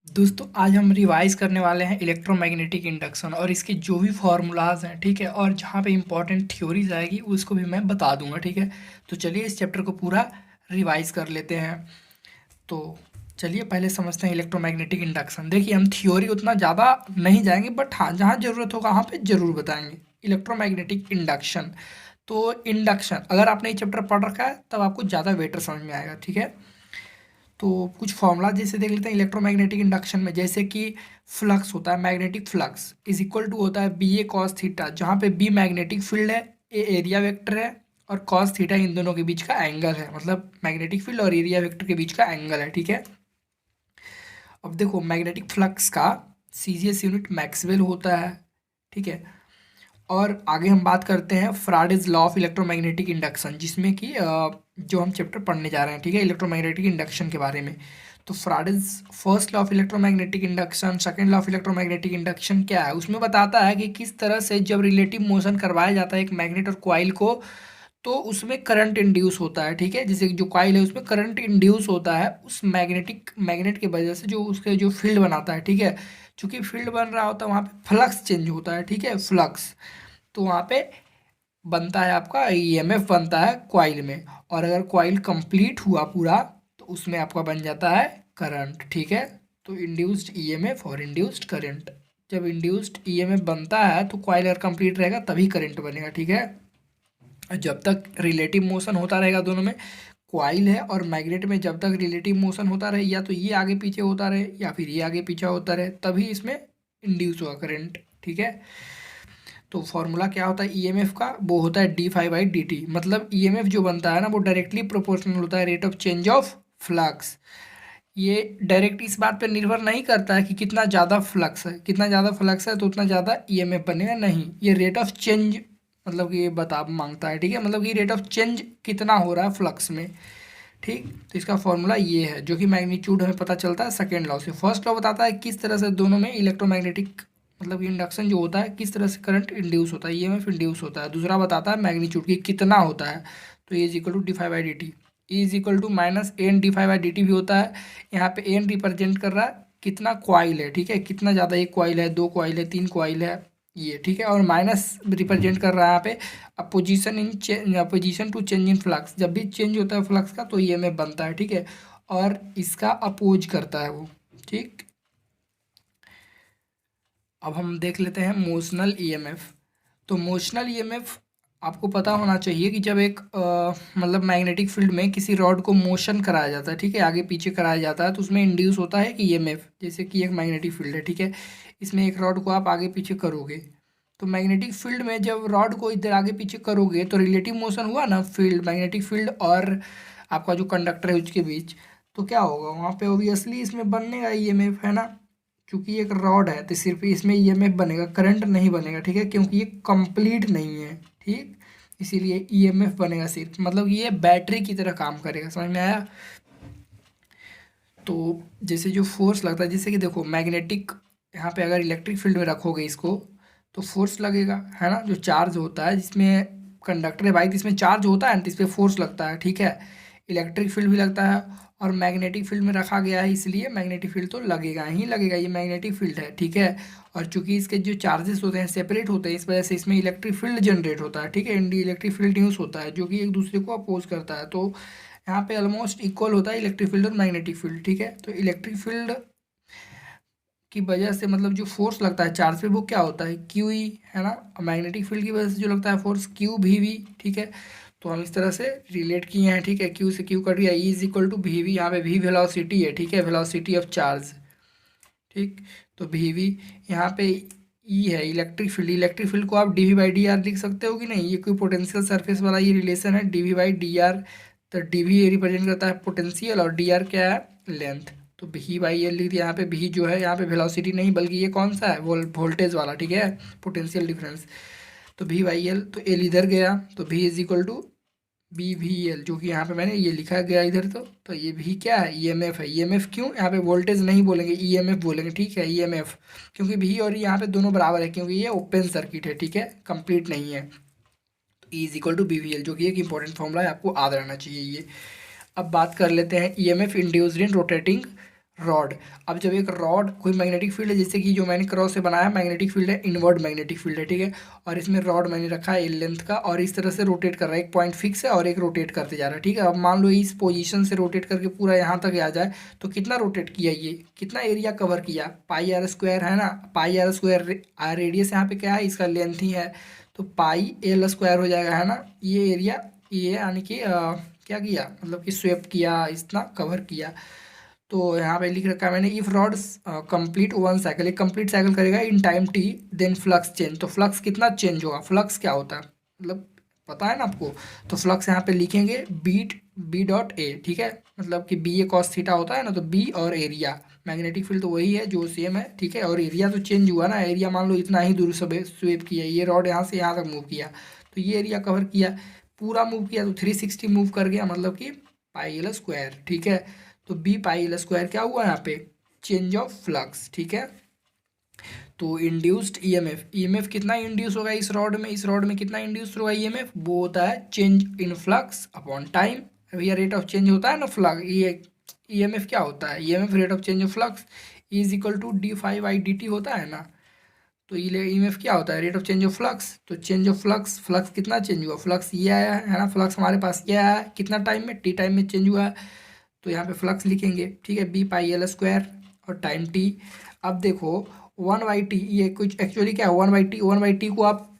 दोस्तों आज हम रिवाइज करने वाले हैं इलेक्ट्रोमैग्नेटिक इंडक्शन और इसके जो भी फार्मूलाज हैं। ठीक है, और जहाँ पे इंपॉर्टेंट थ्योरीज आएगी उसको भी मैं बता दूंगा। ठीक है, तो चलिए इस चैप्टर को पूरा रिवाइज कर लेते हैं। तो चलिए पहले समझते हैं इलेक्ट्रोमैग्नेटिक इंडक्शन। देखिए हम थ्योरी उतना ज़्यादा नहीं जाएंगे, बट हाँ जहाँ ज़रूरत होगा वहाँ पे ज़रूर बताएंगे। इलेक्ट्रोमैग्नेटिक इंडक्शन, तो इंडक्शन अगर आपने ये चैप्टर पढ़ रखा है तब आपको ज़्यादा बेटर समझ में आएगा। ठीक है, तो कुछ फॉर्मूला जैसे देख लेते हैं इलेक्ट्रोमैग्नेटिक इंडक्शन में। जैसे कि फ्लक्स होता है, magnetic flux is equal to होता है बी ए कॉस थीटा, जहाँ पे बी मैग्नेटिक फील्ड है, ए एरिया वेक्टर है, और कॉस थीटा इन दोनों के बीच का एंगल है, मतलब मैग्नेटिक फील्ड और एरिया वेक्टर के बीच का एंगल है। ठीक है, अब देखो मैग्नेटिक फ्लक्स का सीजीएस यूनिट मैक्सवेल होता है। ठीक है, और आगे हम बात करते हैं फ्राडेज लॉ ऑफ इलेक्ट्रोमैग्नेटिक इंडक्शन, जिसमें कि जो हम चैप्टर पढ़ने जा रहे हैं। ठीक है, इलेक्ट्रोमैग्नेटिक इंडक्शन के बारे में। तो Faraday's first law of electromagnetic induction, second law of electromagnetic induction क्या है, उसमें बताता है कि किस तरह से जब रिलेटिव मोशन करवाया जाता है एक मैग्नेट और कॉइल को, तो उसमें करंट इंड्यूस होता है। ठीक है, जैसे कि जो कॉइल है उसमें करंट इंड्यूस होता है उस मैग्नेट की वजह से, जो उसके जो फील्ड बनाता है। ठीक है, चूंकि फील्ड बन रहा होता है वहाँ पे फ्लक्स चेंज होता है। ठीक है, फ्लक्स, तो वहाँ पे बनता है आपका ईएमएफ बनता है कॉइल में, और अगर कॉइल कंप्लीट हुआ पूरा तो उसमें आपका बन जाता है करंट। ठीक है, तो इंड्यूस्ड ईएमएफ और इंड्यूस्ड करंट, जब इंड्यूस्ड ईएमएफ बनता है तो कॉइल अगर कंप्लीट रहेगा तभी करंट बनेगा। ठीक है, जब तक रिलेटिव मोशन होता रहेगा दोनों में, कॉइल है और मैग्नेट में, जब तक रिलेटिव मोशन होता रहे, या तो ये आगे पीछे होता रहे या फिर ये आगे पीछे होता रहे, तभी इसमें इंड्यूस होगा करंट। ठीक है, तो फॉर्मूला क्या होता है ईएमएफ का, वो होता है d phi by D t. मतलब ईएमएफ जो बनता है ना वो डायरेक्टली प्रोपोर्शनल होता है rate of change of flux. ये डायरेक्ट इस बात पर निर्भर नहीं करता है कि कितना ज़्यादा फ्लक्स है, कितना ज़्यादा फ्लक्स है तो उतना ज़्यादा ईएमएफ बनेगा, नहीं, ये रेट ऑफ चेंज मतलब कि ये बता मांगता है। ठीक है, मतलब कि रेट ऑफ चेंज कितना हो रहा है फ्लक्स में। ठीक, तो इसका फॉर्मूला ये है, जो कि मैग्नीट्यूड हमें पता चलता है सेकेंड लॉ से। फर्स्ट लॉ बताता है किस तरह से दोनों में इलेक्ट्रोमैग्नेटिक मतलब इंडक्शन जो होता है किस तरह से करंट इंड्यूस होता है, ईएमएफ इंड्यूस होता है। दूसरा बताता है मैग्नीट्यूड की कितना होता है, तो A is equal to D phi by D T, E is equal to minus N D phi by D T भी होता है। यहाँ पे एन रिप्रेजेंट कर रहा है कितना कॉइल है। ठीक है, कितना ज़्यादा, एक कॉइल है, दो कॉइल है, तीन कॉइल है, ये। ठीक है, और माइनस रिप्रेजेंट कर रहा है यहाँ पे opposition in opposition to change in flux, जब भी चेंज होता है फ्लक्स का तो ईएमएफ बनता है। ठीक है, और इसका अपोज करता है वो। ठीक, अब हम देख लेते हैं मोशनल ईएमएफ। तो मोशनल ईएमएफ आपको पता होना चाहिए कि जब एक मतलब मैग्नेटिक फील्ड में किसी रॉड को मोशन कराया जाता है, ठीक है, आगे पीछे कराया जाता है, तो उसमें इंड्यूस होता है कि ईएमएफ। जैसे कि एक मैग्नेटिक फील्ड है, ठीक है, इसमें एक रॉड को आप आगे पीछे करोगे, तो मैग्नेटिक फील्ड में जब रॉड को इधर आगे पीछे करोगे तो रिलेटिव मोशन हुआ ना, फील्ड मैग्नेटिक फील्ड और आपका जो कंडक्टर है उसके बीच, तो क्या होगा वहाँ पे, ऑब्वियसली इसमें बनेगा ईएमएफ, है ना। क्योंकि एक रॉड है तो सिर्फ इसमें ईएमएफ बनेगा, करंट नहीं बनेगा। ठीक है, क्योंकि ये कंप्लीट नहीं है। ठीक, इसीलिए ईएमएफ बनेगा सिर्फ, मतलब ये बैटरी की तरह काम करेगा। समझ में आया। तो जैसे जो फोर्स लगता है, जैसे कि देखो मैग्नेटिक, यहाँ पे अगर इलेक्ट्रिक फील्ड में रखोगे इसको तो फोर्स लगेगा, है ना, जो चार्ज होता है जिसमें कंडक्टर है भाई, जिसमें चार्ज होता है ना तो इस पर फोर्स लगता है। ठीक है, इलेक्ट्रिक फील्ड भी लगता है, और मैग्नेटिक फील्ड में रखा गया है इसलिए मैग्नेटिक फील्ड तो लगेगा ही लगेगा, ये मैग्नेटिक फील्ड है। ठीक है, और चूंकि इसके जो चार्जेस होते हैं सेपरेट होते हैं, इस वजह से इसमें इलेक्ट्रिक फील्ड जनरेट होता है। ठीक है, इलेक्ट्रिक फील्ड यूज होता है जो कि एक दूसरे को अपोज करता है, तो यहाँ पे ऑलमोस्ट इक्वल होता है इलेक्ट्रिक फील्ड और मैग्नेटिक फील्ड। ठीक है, तो इलेक्ट्रिक फील्ड की वजह से मतलब जो फोर्स लगता है चार्ज पे वो क्या होता है क्यू ई, है ना, और मैग्नेटिक फील्ड की वजह से जो लगता है फोर्स क्यू भी वी। ठीक है, तो हम इस तरह से रिलेट किए हैं। ठीक है, क्यू से क्यू कट गया, E is equal to V V, यहाँ पे वी वेलोसिटी है। ठीक है, वेलोसिटी ऑफ चार्ज। ठीक, तो वी वी, यहाँ पे ई है इलेक्ट्रिक फील्ड, इलेक्ट्रिक फील्ड को आप d V by d r लिख सकते हो कि नहीं, ये कोई पोटेंशियल सरफेस वाला ये रिलेशन है d V by d r. तो डी वी रिप्रेजेंट करता है पोटेंशियल और डी आर क्या है, लेंथ। तो भी बाई एल लिख दिया, यहाँ पे भी जो है यहाँ पे वेलोसिटी नहीं बल्कि ये कौन सा है, वोल्टेज वाला। ठीक है, पोटेंशियल डिफरेंस, तो भी बाई एल, तो एल इधर गया तो भी is equal to B V L, जो कि यहाँ पे मैंने ये लिखा गया इधर। तो ये भी क्या है, ईएमएफ है। ईएमएफ क्यों, यहाँ पे वोल्टेज नहीं बोलेंगे, ईएमएफ बोलेंगे। ठीक है, ईएमएफ, क्योंकि भी और यहाँ पे दोनों बराबर है, क्योंकि ये ओपन सर्किट है। ठीक है, कंप्लीट नहीं है। तो E is equal to B V L, जो कि एक इंपॉर्टेंट फॉर्मूला है, आपको याद रहना चाहिए ये। अब बात कर लेते हैं EMF induced in rotating rod. अब जब एक रॉड कोई मैग्नेटिक फील्ड है, जैसे कि जो मैंने क्रॉस से बनाया मैग्नेटिक फील्ड है, इनवर्ड मैग्नेटिक फील्ड है, ठीक है। और इसमें रॉड मैंने रखा है एल लेंथ का, और इस तरह से रोटेट कर रहा है, एक पॉइंट फिक्स है और एक रोटेट करते जा रहा है, ठीक है। अब मान लो इस पोजीशन से रोटेट करके पूरा यहाँ तक आ जाए, तो कितना रोटेट किया, ये कितना एरिया कवर किया, पाई आर स्क्वायर है ना। पाई आर स्क्वायर रेडियस यहाँ पे क्या है, इसका लेंथ ही है, तो पाई एल स्क्वायर हो जाएगा, है ना। ये एरिया, ये यानी कि क्या किया, मतलब कि स्वेप किया, इतना कवर किया। तो यहाँ पे लिख रखा है मैंने, if rod complete one cycle, एक कंप्लीट साइकिल करेगा in time T, then flux change. तो फ्लक्स कितना चेंज होगा, फ्लक्स क्या होता है मतलब पता है ना आपको। तो फ्लक्स यहाँ पे लिखेंगे बी डॉट ए, ठीक है। मतलब कि बी ए कॉस थीटा होता है ना, तो बी और एरिया, मैग्नेटिक फील्ड तो वही है जो सेम है, ठीक है। और एरिया तो चेंज हुआ ना, एरिया मान लो इतना ही दूर स्वेप किया, ये रॉड यहाँ से यहाँ तक मूव किया, तो ये एरिया कवर किया, पूरा मूव किया तो 360 मूव कर गया, मतलब कि पाई एल स्क्वायर, ठीक है। तो बी पाई एल स्क्वायर क्या हुआ यहाँ पे, चेंज ऑफ फ्लक्स, ठीक है। तो इंड्यूस्ड ईएमएफ, ईएमएफ कितना इंड्यूस होगा इस रॉड में, इस रॉड में कितना इंड्यूस होगा ईएमएफ, वो होता है change in flux upon time. भैया रेट ऑफ चेंज होता है ना फ्लक्स, ये ईएमएफ क्या होता है, EMF rate of change of flux is equal to d phi by d t होता है ना। तो ये ईएमएफ क्या होता है, rate of change of flux. तो चेंज ऑफ फ्लक्स, फ्लक्स कितना चेंज हुआ, फ्लक्स ये आया है ना, फ्लक्स हमारे पास ये आया है, कितना टाइम में, टी टाइम में चेंज हुआ है। तो यहाँ पे फ्लक्स लिखेंगे, ठीक है, बी पाई एल स्क्वायर और टाइम टी। अब देखो 1/t, ये कुछ एक्चुअली क्या है 1/t, 1/t को आप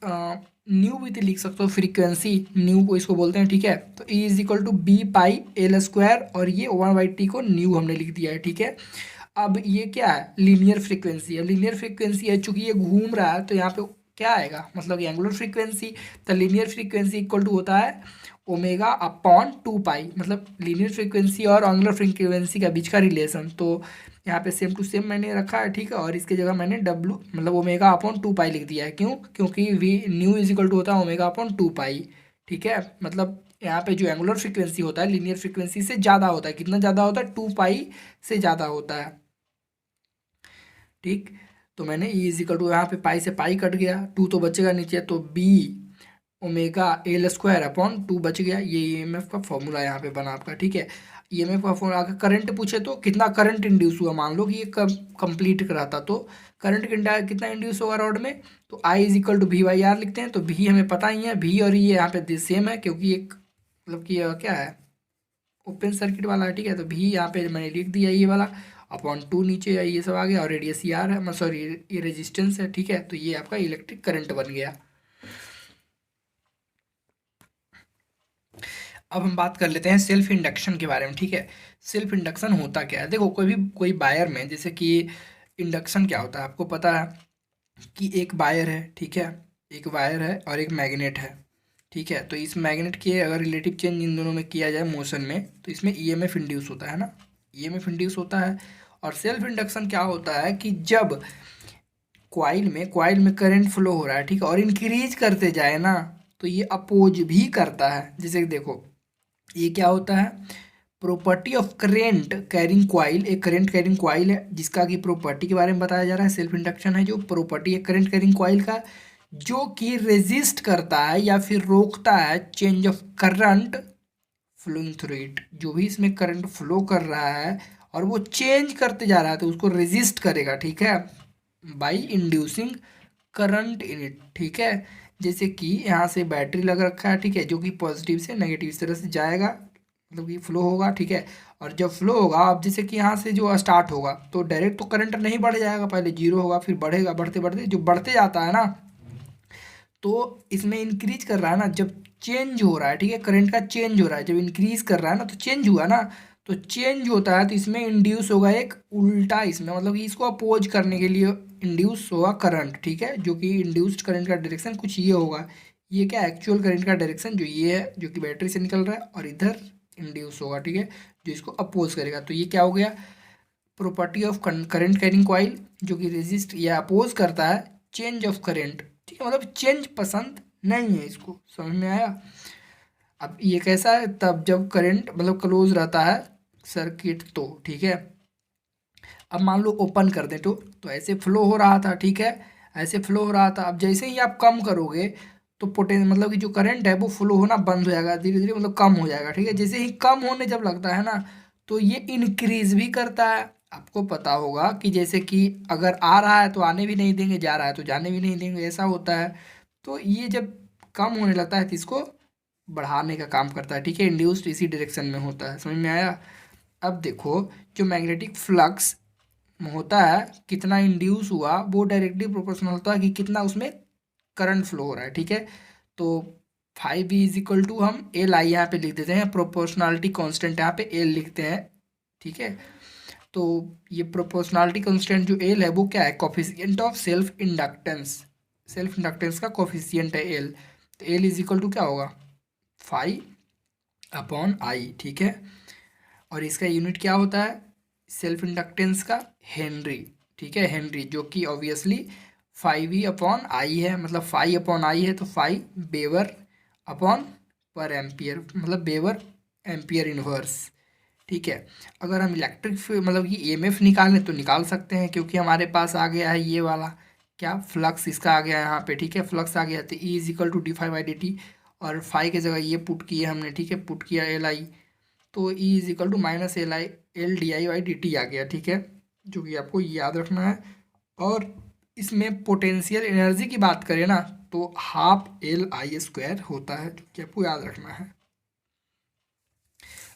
न्यू भी तो लिख सकते हो, फ्रीक्वेंसी न्यू को इसको बोलते हैं, ठीक है। तो E is equal to B pi L square, और ये 1/t को न्यू हमने लिख दिया है, ठीक है। अब ये क्या है, लीनियर फ्रीक्वेंसी है, लीनियर फ्रीक्वेंसी है, चूंकि ये घूम रहा है तो यहाँ पे क्या आएगा, मतलब कि एंगुलर फ्रीक्वेंसी। तो लीनियर फ्रीक्वेंसी इक्वल टू होता है ओमेगा अपॉन 2 पाई, मतलब लीनियर फ्रीक्वेंसी और एंगुलर फ्रीक्वेंसी का बीच का रिलेशन। तो यहाँ पे सेम टू सेम मैंने रखा है, ठीक है। और इसके जगह मैंने डब्लू मतलब ओमेगा अपॉन 2 पाई लिख दिया है, क्यों, क्योंकि we knew is equal to होता है ओमेगा अपॉन 2 पाई, ठीक है। मतलब यहाँ पे जो एंगुलर फ्रीक्वेंसी होता है लीनियर फ्रीक्वेंसी से ज़्यादा होता है, कितना ज़्यादा होता है, 2 पाई से ज़्यादा होता है, ठीक। तो मैंने ई इज इक्वल टू, यहाँ पे पाई से पाई कट गया, टू तो बचेगा नीचे, तो B omega L square upon 2 बच गया। ये ईएमएफ का फॉर्मूला यहाँ पे बना आपका, ठीक है। ईएमएफ का फॉर्मूला, अगर करंट पूछे तो कितना करंट इंड्यूस हुआ, मान लो कि ये कंप्लीट करा था, तो करंट कितना इंड्यूस होगा रॉड में, तो I is equal to V by R लिखते हैं। तो भी हमें पता ही है, भी और ये यहाँ पे सेम है, क्योंकि एक मतलब कि क्या है, ओपन सर्किट वाला है, ठीक है। तो भी यहाँ पे मैंने लिख दिया ये वाला, अपॉन 2 नीचे है, ये सब आ गया, और रेडियस आर है, सॉरी ये रेजिस्टेंस है, ठीक है। तो ये आपका इलेक्ट्रिक करंट बन गया। अब हम बात कर लेते हैं सेल्फ इंडक्शन के बारे में, ठीक है। सेल्फ इंडक्शन होता क्या है, देखो कोई वायर में, जैसे कि इंडक्शन क्या होता है आपको पता है कि एक वायर है, ठीक है, एक वायर है और एक मैग्नेट है, ठीक है। तो इस मैग्नेट के अगर रिलेटिव चेंज इन दोनों में किया जाए मोशन में, तो इसमें ईएमएफ इंड्यूस होता है ना, ईएमएफ इंड्यूस होता है। और सेल्फ इंडक्शन क्या होता है कि जब कॉइल में करंट फ्लो हो रहा है, ठीक है, और इंक्रीज करते जाए ना, तो ये अपोज भी करता है। जैसे कि देखो ये क्या होता है, property of current carrying coil, एक करंट कैरिंग कॉइल है जिसका कि प्रॉपर्टी के बारे में बताया जा रहा है। सेल्फ इंडक्शन है जो प्रॉपर्टी है करंट कैरिंग कॉइल का, जो कि रेजिस्ट करता है या फिर रोकता है change of current flowing through it. जो भी इसमें करंट फ्लो कर रहा है और वो चेंज करते जा रहा है, तो उसको रेजिस्ट करेगा, ठीक है, by inducing current in it, ठीक है। जैसे कि यहाँ से बैटरी लग रखा है, ठीक है, जो कि पॉजिटिव से नेगेटिव इस तरह से जाएगा, मतलब कि फ्लो होगा, ठीक है। और जब फ्लो होगा, अब जैसे कि यहाँ से जो स्टार्ट होगा, तो डायरेक्ट तो करंट नहीं बढ़ जाएगा, पहले जीरो होगा फिर बढ़ेगा, बढ़ते बढ़ते जो बढ़ते जाता है ना, तो इसमें इंक्रीज कर रहा है ना, जब चेंज हो रहा है, ठीक है, करंट का चेंज हो रहा है, जब इंक्रीज कर रहा है ना, तो चेंज हुआ ना, तो चेंज होता है तो इसमें इंड्यूस होगा एक उल्टा, इसमें मतलब कि इसको अपोज करने के लिए इंड्यूस होगा करंट, ठीक है, जो कि इंड्यूस्ड करंट का डायरेक्शन कुछ ये होगा। ये क्या एक्चुअल करंट का डायरेक्शन जो ये है, जो कि बैटरी से निकल रहा है, और इधर इंड्यूस होगा, ठीक है, जो इसको अपोज करेगा। तो ये क्या हो गया, property of current carrying coil, जो कि रेजिस्ट या अपोज करता है चेंज ऑफ करंट, ठीक है, मतलब चेंज पसंद नहीं है इसको, समझ में आया। अब ये कैसा है, तब जब करंट मतलब क्लोज रहता है सर्किट, तो ठीक है। अब मान लो ओपन कर दें, तो ऐसे फ्लो हो रहा था, ठीक है, ऐसे फ्लो हो रहा था। अब जैसे ही आप कम करोगे, तो मतलब कि जो करंट है वो फ्लो होना बंद हो जाएगा, धीरे धीरे मतलब कम हो जाएगा, ठीक है। जैसे ही कम होने जब लगता है ना, तो ये इंक्रीज भी करता है, आपको पता होगा कि जैसे कि अगर आ रहा है तो आने भी नहीं देंगे, जा रहा है तो जाने भी नहीं देंगे, ऐसा होता है। तो ये जब कम होने लगता है तो इसको बढ़ाने का काम करता है, ठीक है। इंड्यूस्ड इसी डायरेक्शन में होता है, समझ में आया। अब देखो, जो मैग्नेटिक फ्लक्स होता है कितना इंड्यूस हुआ वो डायरेक्टली प्रोपोर्शनल होता है कि कितना उसमें करंट फ्लो हो रहा है, ठीक है। तो 5V = हम एल आई यहाँ पे लिख देते हैं, प्रोपोर्शनलिटी कांस्टेंट यहाँ पे एल लिखते हैं, ठीक है। तो ये प्रोपोर्शनलिटी कांस्टेंट जो एल है वो क्या है, coefficient of self inductance, self inductance का कोफिशिएंट है एल। तो एल = क्या होगा, 5/I, ठीक है। और इसका यूनिट क्या होता है, सेल्फ इंडक्टेंस का हेनरी, ठीक है, हेनरी, जो कि ऑब्वियसली 5E/I है, मतलब 5/I है तो 5 वेबर/पर एम्पियर, मतलब वेबर एम्पियर इनवर्स, ठीक है। अगर हम इलेक्ट्रिक मतलब कि ईएमएफ निकालें तो निकाल सकते हैं, क्योंकि हमारे पास आ गया है ये वाला क्या, फ्लक्स इसका आ गया है यहाँ पे, ठीक है। फ्लक्स आ गया तो E = dϕ/dt, और फाई की जगह ये पुट किए हमने, ठीक है, पुट किया LI, तो E = -LI LdI/dt आ गया, ठीक है, जो कि आपको याद रखना है। और इसमें पोटेंशियल एनर्जी की बात करें ना तो 12LI² होता है, जो कि आपको याद रखना है।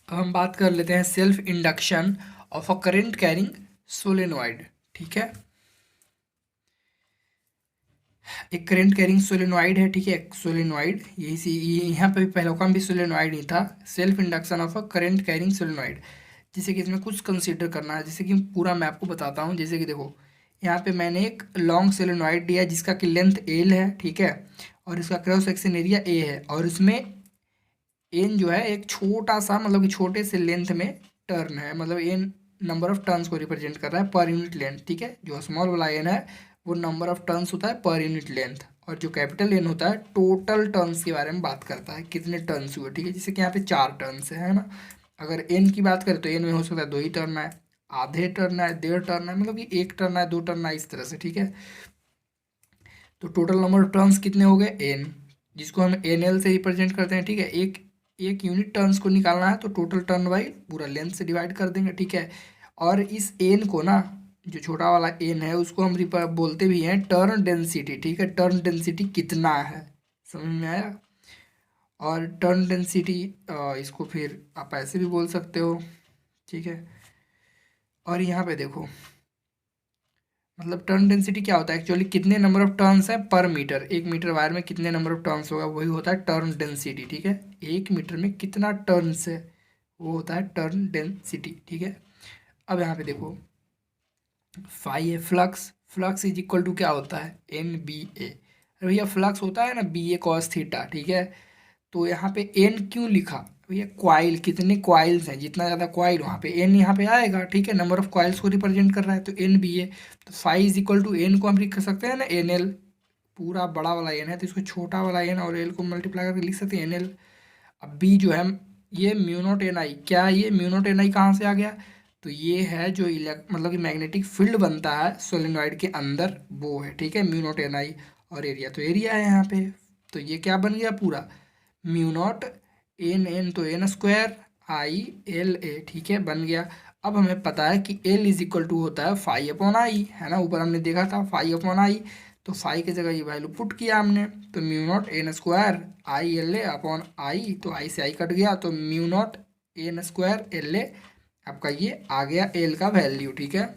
अब हम बात कर लेते हैं self induction of a current carrying solenoid, ठीक है। एक करंट कैरिंग सोलेनॉइड है, ठीक है, सोलेनॉइड, यहाँ पे भी पहला काम भी सोलेनॉइड ही था। Self induction of a current carrying solenoid, जैसे कि इसमें कुछ कंसीडर करना है, जैसे कि पूरा मैं आपको बताता हूँ। जैसे कि देखो, यहाँ पे मैंने एक लॉन्ग सोलेनॉइड दिया जिसका कि लेंथ एल है, ठीक है, और इसका क्रॉस सेक्शन एरिया ए है, और इसमें एन जो है एक छोटा सा, मतलब कि छोटे से लेंथ में टर्न है, मतलब एन नंबर ऑफ टर्न्स को रिप्रेजेंट कर रहा है पर यूनिट लेंथ, ठीक है। जो स्मॉल वाला एन है वो नंबर ऑफ टर्न्स होता है पर यूनिट लेंथ, और जो कैपिटल एन होता है टोटल टर्न्स के बारे में बात करता है, कितने टर्न्स हुए, ठीक है। जैसे कि यहाँ पे 4 टर्न्स है ना। अगर एन की बात करें तो एन में हो सकता है 2 ही टर्न है, आधे टर्न है, 1.5 टर्न है, मतलब कि 1 टर्न है, 2 टर्न है, इस तरह से, ठीक है। तो टोटल नंबर ऑफ टर्न्स कितने हो गए, एन, जिसको हम एन एल से रिप्रेजेंट करते हैं, ठीक है। एक एक यूनिट टर्न्स को निकालना है तो टोटल टर्न बाई पूरा लेंथ से डिवाइड कर देंगे, ठीक है। और इस एन को ना, जो छोटा वाला एन है उसको हम बोलते भी हैं टर्न डेंसिटी, ठीक है। टर्न डेंसिटी कितना है, समझ में आया। और टर्न डेंसिटी इसको फिर आप ऐसे भी बोल सकते हो, ठीक है। और यहाँ पे देखो, मतलब टर्न डेंसिटी क्या होता है एक्चुअली, कितने नंबर ऑफ टर्न्स है पर मीटर, 1 मीटर वायर में कितने नंबर ऑफ टर्न्स होगा, वही होता है टर्न डेंसिटी, ठीक है। 1 मीटर में कितना टर्न्स है वो होता है टर्न डेंसिटी, ठीक है। अब यहाँ पे देखो, फाई है फ्लक्स, फ्लक्स = क्या होता है, NBA। अरे भैया फ्लक्स होता है ना BA cos θ, ठीक है। तो यहाँ पे एन क्यों लिखा भैया, क्वाइल, कितने क्वाइल्स हैं, जितना ज़्यादा क्वाइल वहाँ पे एन यहाँ पे आएगा, ठीक है। नंबर ऑफ क्वाइल्स को रिप्रेजेंट कर रहा है तो NBA। तो फाई = को हम लिख सकते हैं ना NL, पूरा बड़ा वाला एन है तो इसको छोटा वाला एन और एल को मल्टीप्लाई करके लिख सकते हैं NL। अब बी जो है, ये म्यू0 NI, क्या ये म्यू0 NI कहाँ से आ गया, तो ये है जो मतलब कि मैग्नेटिक फील्ड बनता है सोलेनॉइड के अंदर, वो है, ठीक है, म्यू0 NI। और एरिया तो एरिया है यहाँ पे, तो ये क्या बन गया पूरा, म्यू0 N तो N² I L A, ठीक है, बन गया। अब हमें पता है कि L = होता है 5/I, है ना, ऊपर हमने देखा था 5/I। तो फाई की जगह ये वैल्यू पुट किया हमने, तो म्यू0 N² I L A/I, तो आई से आई कट गया, तो म्यू0 N² LA आपका ये आ गया एल का वैल्यू, ठीक है।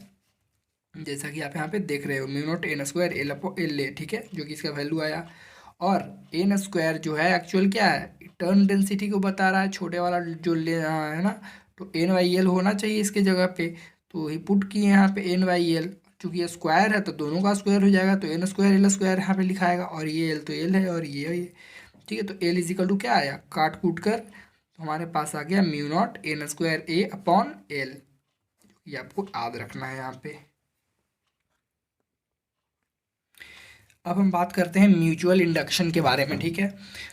जैसा कि आप यहाँ पे देख रहे हो म्यू0 N² LA, ठीक है, जो कि इसका वैल्यू आया। और N² जो है एक्चुअल क्या है, टर्न डेंसिटी को बता रहा है, छोटे वाला जो ले रहा है ना, तो NYL होना चाहिए इसके जगह पे, तो ही पुट किए यहाँ पे NYL। चूंकि ये स्क्वायर है तो दोनों का स्क्वायर हो जाएगा, तो N² L² यहाँ पे लिखाएगा, और ये एल तो एल है और ये, ठीक है। तो L = क्या आया, काट कूट कर तो हमारे पास आ गया म्यू0 N² A/L, ये आपको याद रखना है यहाँ पे। अब हम बात करते हैं म्यूचुअल इंडक्शन के बारे में, ठीक है।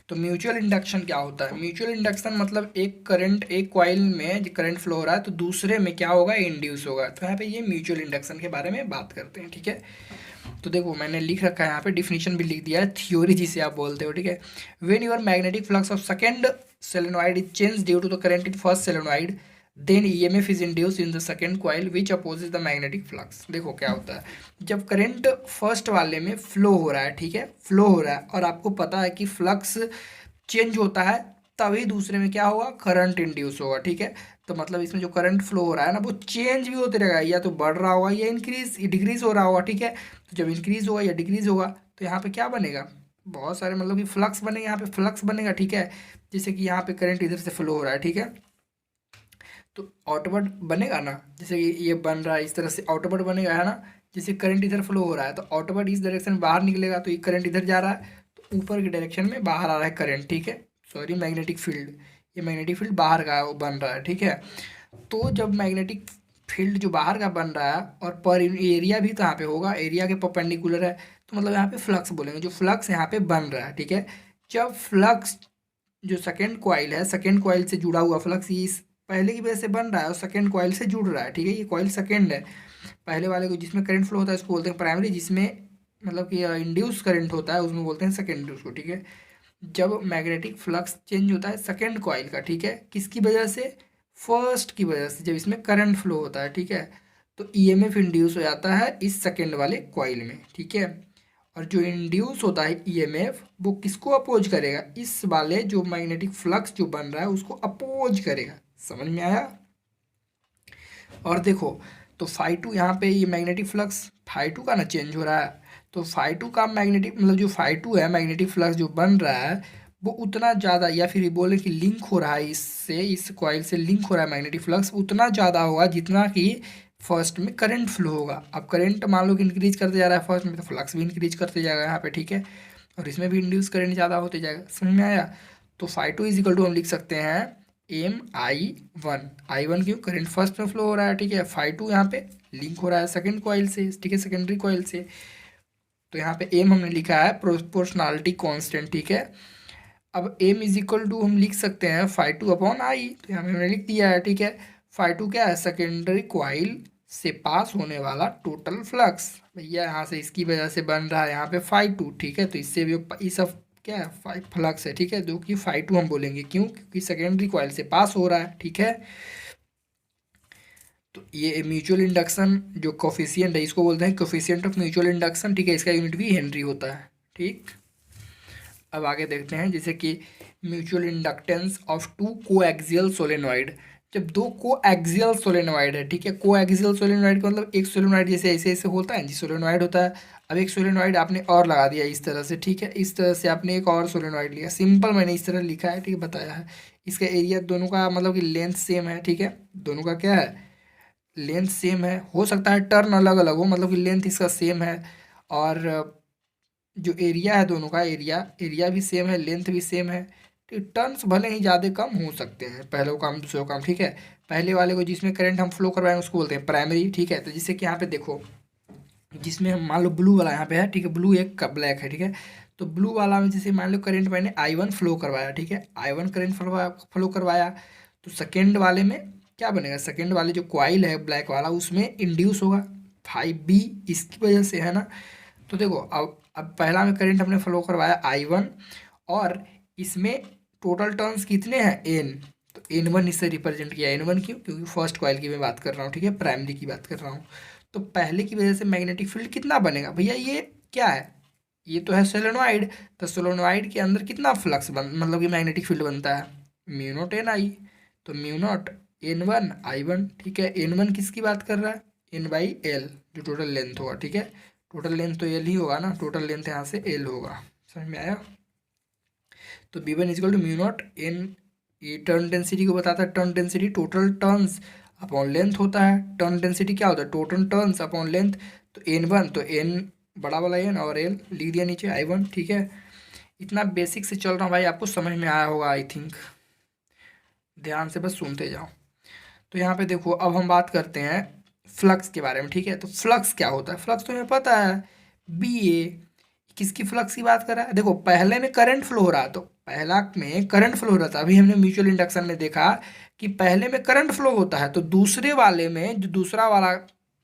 तो म्यूचुअल इंडक्शन क्या होता है, म्यूचुअल इंडक्शन मतलब एक करंट, एक कॉइल में जो करंट फ्लो हो रहा है तो दूसरे में क्या होगा, इंड्यूस होगा, तो यहाँ पे ये म्यूचुअल इंडक्शन के बारे में बात करते हैं, ठीक है। तो देखो मैंने लिख रखा है यहाँ पे, डिफिनीशन भी लिख दिया है, थ्योरी जिसे आप बोलते हो, ठीक है। When your magnetic flux of second solenoid is change due to the current in first solenoid, then EMF is induce in the second coil which opposes the magnetic flux. देखो क्या होता है, जब करंट फर्स्ट वाले में flow हो रहा है, ठीक है, फ्लो हो रहा है, और आपको पता है कि फ्लक्स चेंज होता है, तभी दूसरे में क्या होगा, करंट इंड्यूस होगा, ठीक है। तो मतलब इसमें जो करंट फ्लो हो रहा है ना, वो चेंज भी होते रहेगा, या तो बढ़ रहा होगा या इंक्रीज डिक्रीज हो रहा होगा, ठीक है। तो जब इंक्रीज होगा या डिक्रीज होगा तो यहाँ पे क्या बनेगा, बहुत सारे मतलब कि फ्लक्स बनेगा, यहाँ पे फ्लक्स बनेगा, ठीक है। जैसे कि यहाँ पे करंट इधर से फ्लो हो रहा है, ठीक है, तो आउटवर्ड बनेगा ना, जैसे ये बन रहा है इस तरह से आउटवर्ड बनेगा, है ना। जैसे करंट इधर फ्लो हो रहा है तो आउटवर्ड इस डायरेक्शन में बाहर निकलेगा, तो ये करंट इधर जा रहा है तो ऊपर की डायरेक्शन में बाहर आ रहा है करंट, ठीक है। सॉरी, मैग्नेटिक फील्ड, ये मैग्नेटिक फील्ड बाहर का बन रहा है, ठीक है। तो जब मैग्नेटिक फील्ड जो बाहर का बन रहा है और पर एरिया भी तो यहाँ पे होगा, एरिया के परपेंडिकुलर है, तो मतलब यहाँ पे फ्लक्स बोलेंगे, जो फ्लक्स यहाँ पे बन रहा है, ठीक है। जब फ्लक्स जो सेकेंड कॉइल है, सेकेंड कॉइल से जुड़ा हुआ फ्लक्स इस पहले की वजह से बन रहा है और सेकेंड कॉइल से जुड़ रहा है, ठीक है। ये कॉइल सेकेंड है, पहले वाले को जिसमें करंट फ्लो होता है उसको बोलते हैं प्राइमरी, जिसमें मतलब कि इंड्यूस करंट होता है उसमें बोलते हैं सेकेंडरी उसको, ठीक है। जब मैग्नेटिक फ्लक्स चेंज होता है सेकेंड कॉइल का, ठीक है, किसकी वजह से, फर्स्ट की वजह से, जब इसमें करंट फ्लो होता है, ठीक है, तो ईएमएफ इंड्यूस हो जाता है इस सेकेंड वाले कॉइल में, ठीक है। और जो इंड्यूस होता है ईएमएफ वो किसको अपोज करेगा, इस वाले जो मैग्नेटिक फ्लक्स जो बन रहा है उसको अपोज करेगा। समझ में आया। और देखो, तो फाई टू यहाँ पे ये मैग्नेटिक फ्लक्स फाई टू का ना चेंज हो रहा है, तो फाई टू का मैग्नेटिक मतलब जो फाई टू है मैग्नेटिक फ्लक्स जो बन रहा है वो उतना ज़्यादा, या फिर ये बोले कि लिंक हो रहा है इससे, इस कॉइल से लिंक हो रहा है मैग्नेटिक फ्लक्स उतना ज़्यादा होगा जितना कि फर्स्ट में करंट फ्लो होगा। अब करंट मान लो कि इंक्रीज करते जा रहा है फर्स्ट में, तो फ्लक्स भी इंक्रीज करते जाएगा यहाँ पे, ठीक है। और इसमें भी इंड्यूस करंट ज़्यादा होते जाएगा। समझ में आया। तो phi two is equal to हम लिख सकते हैं MI1। I1 क्यों, करंट फर्स्ट में फ्लो हो रहा है, ठीक है। फाई टू यहाँ पे लिंक हो रहा है सेकेंड कॉइल से, ठीक है, सेकेंडरी कॉइल से। तो यहाँ पे एम हमने लिखा है प्रोपोर्शनलिटी कांस्टेंट, ठीक है। अब एम इज इक्वल टू हम लिख सकते हैं फाई टू अपॉन आई, तो यहाँ पे हमने लिख दिया है, ठीक है। फाई टू क्या है, सेकेंडरी कॉइल से पास होने वाला टोटल फ्लक्स, भैया यहाँ से इसकी वजह से बन रहा है यहाँ पे फाई टू, ठीक है। तो इससे भी इस सब क्या है, फाई फ्लक्स है, ठीक है, जो कि फाई टू हम बोलेंगे, क्यों, क्योंकि सेकेंडरी कॉइल से पास हो रहा है, ठीक है। तो ये म्यूचुअल इंडक्शन जो कोफिशिएंट है इसको बोलते हैं कोफिशिएंट ऑफ म्यूचुअल इंडक्शन, ठीक है। इसका यूनिट भी हेनरी होता है, ठीक। अब आगे देखते हैं, जैसे कि mutual inductance of two coaxial solenoid. जब दो कोएक्सियल सोलेनॉइड है, ठीक है, कोएक्सियल सोलेनॉइड का मतलब एक सोलेनॉइड जैसे ऐसे ऐसे होता है जी, सोलेनॉइड होता है। अब एक सोलेनॉइड आपने और लगा दिया इस तरह से, ठीक है, इस तरह से आपने एक और सोलेनॉइड लिया, सिंपल मैंने इस तरह लिखा है, ठीक है, बताया है। इसका एरिया दोनों का मतलब कि लेंथ सेम है, ठीक है, दोनों का क्या है, लेंथ सेम है। हो सकता है टर्न अलग अलग हो, मतलब कि लेंथ इसका सेम है, और जो एरिया है दोनों का, एरिया एरिया भी सेम है, लेंथ भी सेम है। ठीक, टर्न्स भले ही ज़्यादा कम हो सकते हैं, पहले को काम दूसरे को काम, ठीक है। पहले वाले को जिसमें करंट हम फ्लो करवाएंगे उसको बोलते हैं प्राइमरी, ठीक है। तो जिससे कि यहाँ पे देखो, जिसमें हम मान लो ब्लू वाला यहाँ पे है, ठीक है, ब्लू एक का ब्लैक है, ठीक है। तो ब्लू वाला में जैसे मान लो करंट मैंने I1 फ्लो करवाया, ठीक है, I1 करंट फ्लो करवाया, तो सेकेंड वाले में क्या बनेगा, सेकेंड वाले जो कॉइल है ब्लैक वाला उसमें इंड्यूस होगा 5B, इसकी वजह से, है ना। तो देखो, अब पहला में करंट हमने फ्लो करवाया I1, और इसमें टोटल टर्न्स कितने हैं, N। तो N1 इससे रिप्रेजेंट किया, N1 क्यों, क्योंकि फर्स्ट कॉइल की मैं बात कर रहा हूँ, ठीक है, प्राइमरी की बात कर रहा हूँ। तो पहले की वजह से मैग्नेटिक फील्ड कितना बनेगा भैया, ये क्या है, ये तो है सोलेनॉइड। तो सोलेनॉइड के अंदर कितना फ्लक्स मतलब कि मैग्नेटिक फील्ड बनता है, म्यू नॉट एन आई। तो म्यू नॉट N1 I1, ठीक है। N1 किसकी बात कर रहा है, N/L, जो टोटल लेंथ होगा, ठीक है। टोटल लेंथ तो L ही होगा ना, टोटल लेंथ यहाँ से L होगा। समझ में आया। तो B1 is equal to mu naught N, ये टर्न डेंसिटी को बताता है, turn density total turns upon length होता है। टर्न डेंसिटी क्या होता है, टोटल टर्न्स अपॉन लेंथ। तो N1 तो N बड़ा वाला N और L लिख दिया नीचे I1, ठीक है। इतना बेसिक से चल रहा हूँ भाई, आपको समझ में आया होगा आई थिंक, ध्यान से बस सुनते जाओ। तो यहाँ पे देखो, अब हम बात करते हैं फ्लक्स के बारे में, ठीक है। तो फ्लक्स क्या होता है, फ्लक्स तो हमें पता है, BA। किसकी फ्लक्स की बात कर रहा है, देखो पहले में करंट फ्लो हो रहा, तो पहला में करंट फ्लो हो रहा था, अभी हमने म्यूचुअल इंडक्शन में देखा कि पहले में करंट फ्लो होता है, तो दूसरे वाले में जो दूसरा वाला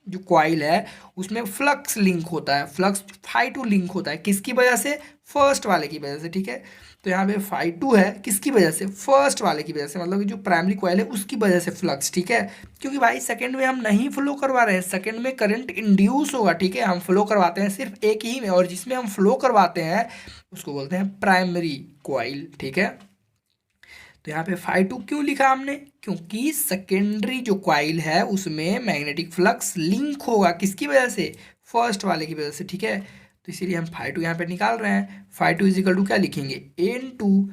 जो कॉइल है उसमें फ्लक्स लिंक होता है, फ्लक्स फाई टू लिंक होता है, किसकी वजह से, फर्स्ट वाले की वजह से, ठीक है। तो यहाँ पे phi 2 है किसकी वजह से, फर्स्ट वाले की वजह से, मतलब कि जो प्राइमरी कॉइल है उसकी वजह से फ्लक्स, ठीक है। क्योंकि भाई सेकंड में हम नहीं फ्लो करवा रहे हैं, सेकंड में करंट इंड्यूस होगा, ठीक है। हम फ्लो करवाते हैं सिर्फ एक ही में, और जिसमें हम फ्लो करवाते हैं उसको बोलते हैं प्राइमरी कॉइल, ठीक है। तो यहाँ पे phi 2 क्यों लिखा हमने, क्योंकि सेकेंडरी जो कॉइल है उसमें मैग्नेटिक फ्लक्स लिंक होगा किसकी वजह से, फर्स्ट वाले की वजह से, ठीक है। तो इसीलिए हम phi 2 यहाँ पे निकाल रहे हैं। phi 2 इजिकल टू क्या लिखेंगे, n2।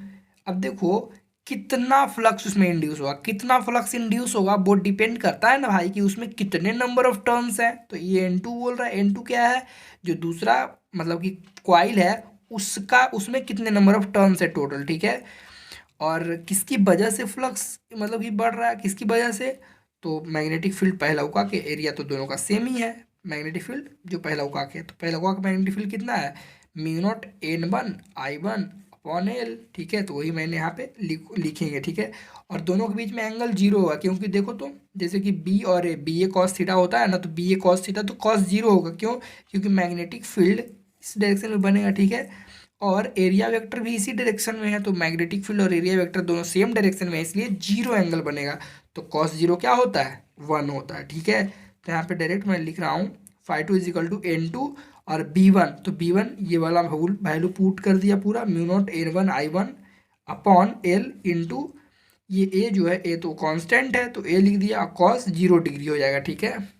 अब देखो कितना फ्लक्स उसमें इंड्यूस होगा, कितना फ्लक्स इंड्यूस होगा वो डिपेंड करता है ना भाई कि उसमें कितने नंबर ऑफ टर्न्स हैं। तो ये n2 बोल रहा है, n2 क्या है, जो दूसरा मतलब कि कॉइल है उसका, उसमें कितने नंबर ऑफ टर्न्स है टोटल, ठीक है। और किसकी वजह से फ्लक्स मतलब कि बढ़ रहा है, किसकी वजह से, तो मैग्नेटिक फील्ड पहला उका के, एरिया तो दोनों का सेम ही है, मैग्नेटिक फील्ड जो पहला उका के, तो पहला उका का मैग्नेटिक फील्ड कितना है, μ0 n1 I1/L, ठीक है। तो वही मैंने यहाँ पे लिखेंगे, ठीक है। और दोनों के बीच में एंगल जीरो होगा, क्योंकि देखो तो जैसे कि बी और ए, बी ए कॉस थीटा होता है ना, तो बी ए कॉस थीटा तो कॉस जीरो होगा, क्यों, क्योंकि मैग्नेटिक फील्ड इस डायरेक्शन में बनेगा, ठीक है। और एरिया वेक्टर भी इसी डायरेक्शन में है, तो मैग्नेटिक फील्ड और एरिया वेक्टर दोनों सेम डायरेक्शन में है, इसलिए जीरो एंगल बनेगा। तो कॉस जीरो क्या होता है, 1 होता है, ठीक है। तो यहाँ पे डायरेक्ट मैं लिख रहा हूँ phi 2 इजिकल टू n2 और b1, तो b1 ये वाला वैल्यू पुट कर दिया पूरा, μ0 n1 I1/L इंटू ये a जो है, a तो कांस्टेंट है तो a लिख दिया, कॉस 0 डिग्री हो जाएगा, ठीक है।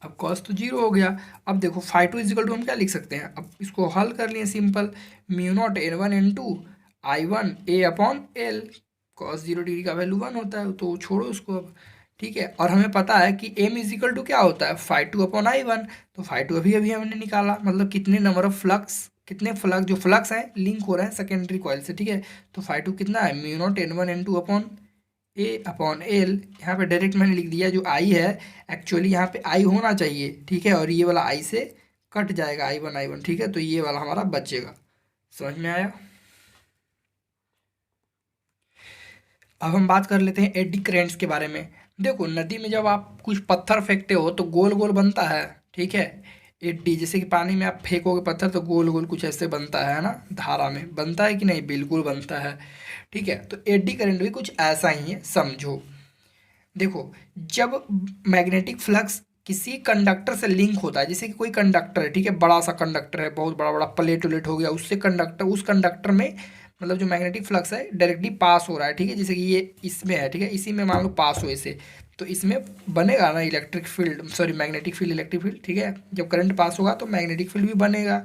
अब कॉस तो जीरो हो गया। अब देखो phi 2 इजिकल टू हम क्या लिख सकते हैं, अब इसको हल कर लिए simple, μ0 n1 n2 I1 A/L, cos 0 degree का वैल्यू 1 होता है, तो छोड़ो उसको अब, ठीक है। और हमें पता है कि m इजिकल टू क्या होता है, phi 2/I1, तो phi 2 अभी अभी हमने निकाला, मतलब कितने नंबर ऑफ फ्लक्स, कितने फ्लक्स जो फ्लक्स हैं लिंक हो रहे हैं सेकेंडरी कॉइल से, ठीक है। तो phi 2 कितना है, μ0 n1 n2/A/L, यहाँ पे डायरेक्ट मैंने लिख दिया, जो आई है एक्चुअली यहाँ पे आई होना चाहिए, ठीक है, और ये वाला आई से कट जाएगा, I1 ठीक है, तो ये वाला हमारा बचेगा। समझ में आया। अब हम बात कर लेते हैं एडी करेंट्स के बारे में। देखो नदी में जब आप कुछ पत्थर फेंकते हो तो गोल गोल बनता है, ठीक है। एडी जैसे कि पानी में आप फेंकोगे पत्थर तो गोल गोल कुछ ऐसे बनता है ना, धारा में बनता है कि नहीं, बिल्कुल बनता है, ठीक है। तो एडी करंट भी कुछ ऐसा ही है, समझो। देखो जब मैग्नेटिक फ्लक्स किसी कंडक्टर से लिंक होता है, जैसे कि कोई कंडक्टर है, ठीक है, बड़ा सा कंडक्टर है, बहुत बड़ा बड़ा प्लेट उलेट हो गया, उससे कंडक्टर, उस कंडक्टर में मतलब जो मैग्नेटिक फ्लक्स है डायरेक्टली पास हो रहा है, ठीक है। जैसे कि ये इसमें है, ठीक है, इसी में मान लो पास हो इसे, तो इसमें बनेगा ना electric field, sorry magnetic field, electric field, ठीक है। जब करंट पास होगा तो मैग्नेटिक फील्ड भी बनेगा,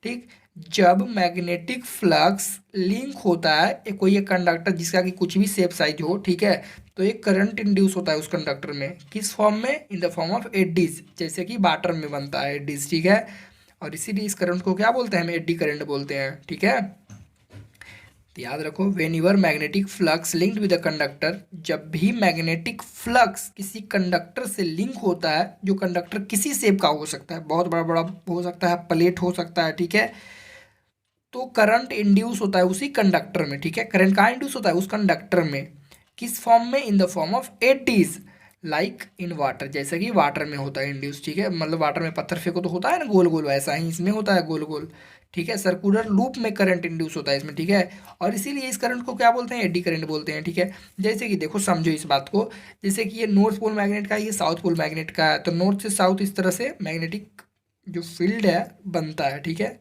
ठीक। जब मैग्नेटिक फ्लक्स लिंक होता है कोई एक कंडक्टर जिसका कि कुछ भी शेप साइज हो, ठीक है, तो एक करंट इंड्यूस होता है उस कंडक्टर में, किस फॉर्म में, in the form of eddies, जैसे कि वाटर में बनता है एडीज, ठीक है। और इसीलिए इस करंट को क्या बोलते हैं, हम एडी करंट बोलते हैं, ठीक है। तो याद रखो, when your magnetic flux linked with the conductor, जब भी मैग्नेटिक फ्लक्स किसी कंडक्टर से लिंक होता है, जो कंडक्टर किसी शेप का हो सकता है, बहुत बड़ा बड़ा हो सकता है, प्लेट हो सकता है, ठीक है, तो करंट इंड्यूस होता है उसी कंडक्टर में, ठीक है। करंट कहाँ इंड्यूस होता है, उस कंडक्टर में, किस फॉर्म में, in the form of eddies, like in water, जैसे कि वाटर में होता है इंड्यूस, ठीक है। मतलब वाटर में पत्थर फेंको तो होता है ना गोल गोल, वैसा ही इसमें होता है गोल गोल, ठीक है। सर्कुलर लूप में करंट इंड्यूस होता है इसमें, ठीक है। और इसीलिए इस करंट को क्या बोलते हैं, एडी करंट बोलते हैं, ठीक है। जैसे कि देखो समझो इस बात को, जैसे कि ये नॉर्थ पोल मैग्नेट का है, ये साउथ पोल मैग्नेट का है, तो नॉर्थ से साउथ इस तरह से मैग्नेटिक जो फील्ड है बनता है, ठीक है,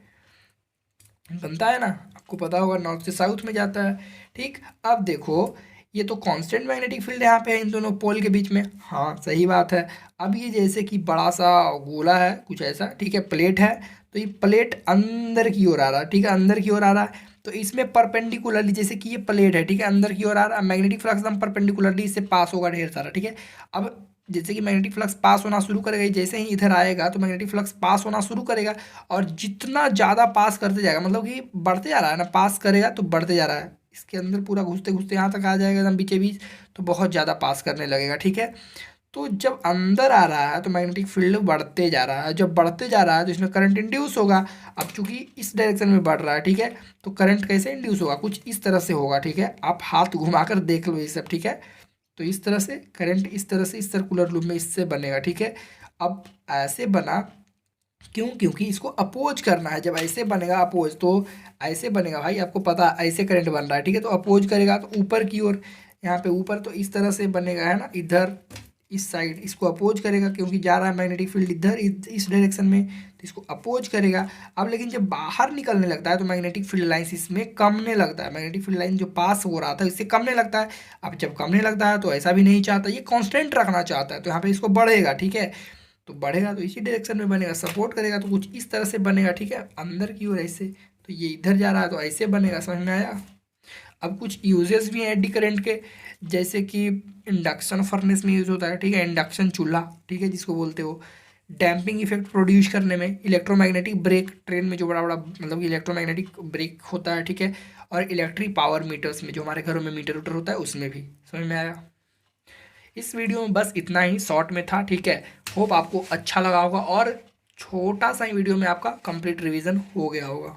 बनता है ना, आपको पता होगा नॉर्थ से साउथ में जाता है, ठीक। अब देखो ये तो कांस्टेंट मैग्नेटिक फील्ड यहाँ पे है इन दोनों पोल के बीच में, हाँ सही बात है। अब ये जैसे कि बड़ा सा गोला है कुछ ऐसा, ठीक है, प्लेट है, तो ये प्लेट अंदर की ओर आ रहा है, ठीक है, अंदर की ओर आ रहा है, तो इसमें परपेंडिकुलरली, जैसे कि ये प्लेट है, ठीक है, अंदर की ओर आ रहा है, मैग्नेटिक फ्लक्स एकदम परपेंडिकुलरली इससे पास होगा ढेर सारा, ठीक है। अब जैसे कि मैग्नेटिक फ्लक्स पास होना शुरू करेगा, जैसे ही इधर आएगा तो मैग्नेटिक फ्लक्स पास होना शुरू करेगा, और जितना ज़्यादा पास करते जाएगा, मतलब कि बढ़ते जा रहा है ना, पास करेगा तो बढ़ते जा रहा है, इसके अंदर पूरा घुसते घुसते यहाँ तक आ जाएगा एकदम बीचे बीच, तो बहुत ज़्यादा पास करने लगेगा, ठीक है। तो जब अंदर आ रहा है तो मैग्नेटिक फील्ड बढ़ते जा रहा है, जब बढ़ते जा रहा है तो इसमें करंट इंड्यूस होगा। अब चूंकि इस डायरेक्शन में बढ़ रहा है, ठीक है, तो करंट कैसे इंड्यूस होगा, कुछ इस तरह से होगा, ठीक है। आप हाथ घुमाकर देख लो ये सब, ठीक है। तो इस तरह से करंट इस तरह से इस सर्कुलर लूप में इससे बनेगा, ठीक है। अब ऐसे बना क्यों? क्योंकि इसको अपोज करना है। जब ऐसे बनेगा अपोज, तो ऐसे बनेगा भाई, आपको पता है ऐसे करंट बन रहा है, ठीक है। तो अपोज करेगा तो ऊपर की ओर, यहाँ पे ऊपर तो इस तरह से बनेगा, है ना, इधर इस साइड इसको अपोज करेगा, क्योंकि जा रहा है मैग्नेटिक फील्ड इधर इस डायरेक्शन में, तो इसको अपोज करेगा। अब लेकिन जब बाहर निकलने लगता है तो मैग्नेटिक फील्ड लाइंस इसमें कमने लगता है, मैग्नेटिक फील्ड लाइन जो पास हो रहा था इससे कमने लगता है। अब जब कमने लगता है तो ऐसा भी नहीं चाहता, ये कांस्टेंट रखना चाहता है, तो यहाँ पे इसको बढ़ेगा, ठीक है। तो बढ़ेगा तो इसी डायरेक्शन में बनेगा, सपोर्ट करेगा तो कुछ इस तरह से बनेगा, ठीक है, अंदर की ओर ऐसे। तो ये इधर जा रहा है तो ऐसे बनेगा, समझ में आया। अब कुछ यूजेस भी हैं एडी करंट के, जैसे कि इंडक्शन फर्नेस में यूज होता है, ठीक है, इंडक्शन चूल्हा, ठीक है, जिसको बोलते हो। डैम्पिंग इफेक्ट प्रोड्यूस करने में, इलेक्ट्रोमैग्नेटिक ब्रेक, ट्रेन में जो बड़ा बड़ा मतलब इलेक्ट्रोमैग्नेटिक ब्रेक होता है, ठीक है। और इलेक्ट्रिक पावर मीटर्स में, जो हमारे घरों में मीटर उटर होता है उसमें भी। समझ में आया। इस वीडियो में बस इतना ही शॉर्ट में था, ठीक है। होप आपको अच्छा लगा होगा और छोटा सा ही वीडियो में आपका कंप्लीट रिवीजन हो गया होगा।